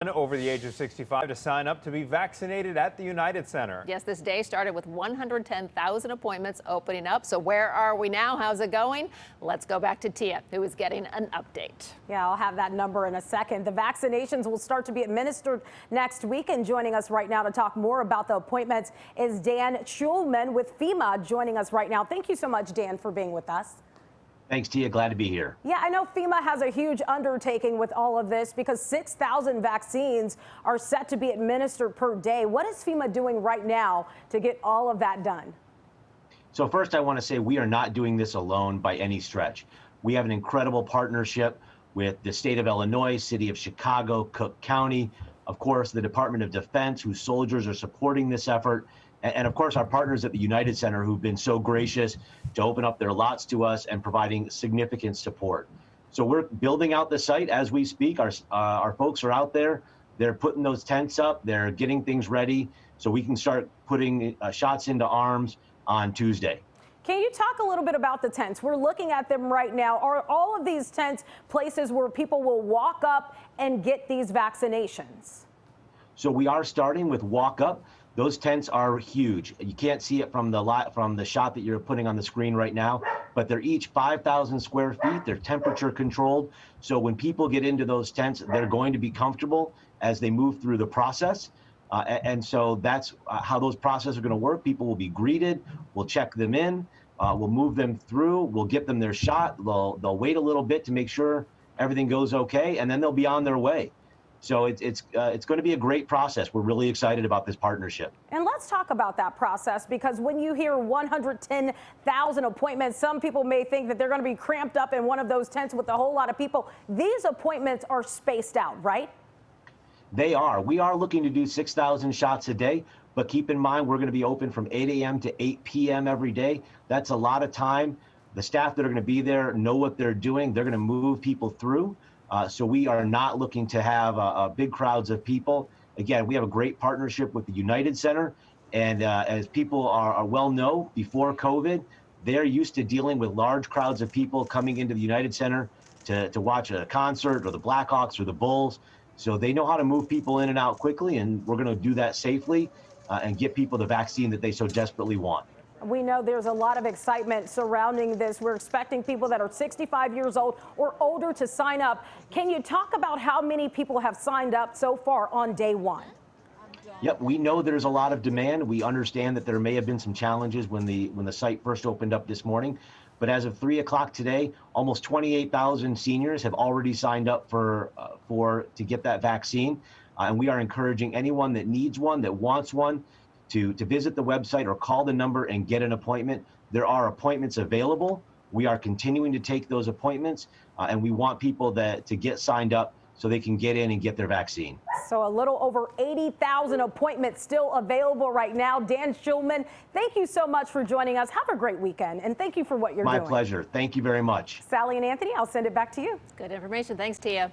Over the age of 65 to sign up to be vaccinated at the United Center. Yes, this day started with 110,000 appointments opening up. So where are we now? How's it going? Let's go back to Tia, who is getting an update. Yeah, I'll have that number in a second. The vaccinations will start to be administered next week. And joining us right now to talk more about the appointments is Dan Shulman with FEMA joining us right now. Thank you so much, Dan, for being with us. Thanks, Tia. Glad to be here. Yeah, I know FEMA has a huge undertaking with all of this because 6,000 vaccines are set to be administered per day. What is FEMA doing right now to get all of that done? So first, I want to say we are not doing this alone by any stretch. We have an incredible partnership with the state of Illinois, city of Chicago, Cook County, of course, the Department of Defense, whose soldiers are supporting this effort. And of course, our partners at the United Center, who've been so gracious to open up their lots to us and providing significant support. So we're building out the site as we speak. Our folks are out there. They're putting those tents up. They're getting things ready so we can start putting shots into arms on Tuesday. Can you talk a little bit about the tents? We're looking at them right now. Are all of these tents places where people will walk up and get these vaccinations? So we are starting with walk up. Those tents are huge. You can't see it from the shot that you're putting on the screen right now, but they're each 5,000 square feet. They're temperature controlled. So when people get into those tents, they're going to be comfortable as they move through the process. And so that's how those processes are going to work. People will be greeted. We'll check them in. We'll move them through. We'll get them their shot. They'll wait a little bit to make sure everything goes okay, and then they'll be on their way. So it's going to be a great process. We're really excited about this partnership. And let's talk about that process, because when you hear 110,000 appointments, some people may think that they're going to be cramped up in one of those tents with a whole lot of people. These appointments are spaced out, right? They are. We are looking to do 6,000 shots a day, but keep in mind we're going to be open from 8 a.m. to 8 p.m. every day. That's a lot of time. The staff that are going to be there know what they're doing. They're going to move people through. So we are not looking to have big crowds of people. Again, we have a great partnership with the United Center. And as people are well know, before COVID, they're used to dealing with large crowds of people coming into the United Center to watch a concert or the Blackhawks or the Bulls. So they know how to move people in and out quickly, and we're going to do that safely and get people the vaccine that they so desperately want. We know there's a lot of excitement surrounding this. We're expecting people that are 65 years old or older to sign up. Can you talk about how many people have signed up so far on day one? Yep, we know there's a lot of demand. We understand that there may have been some challenges when the site first opened up this morning. But as of 3 o'clock today, almost 28,000 seniors have already signed up to get that vaccine. And we are encouraging anyone that needs one, that wants one, to visit the website or call the number and get an appointment. There are appointments available. We are continuing to take those appointments, and we want people to get signed up so they can get in and get their vaccine. So a little over 80,000 appointments still available right now. Dan Shulman, thank you so much for joining us. Have a great weekend, and thank you for what you're doing. My pleasure. Thank you very much. Sally and Anthony, I'll send it back to you. Good information. Thanks, Tia.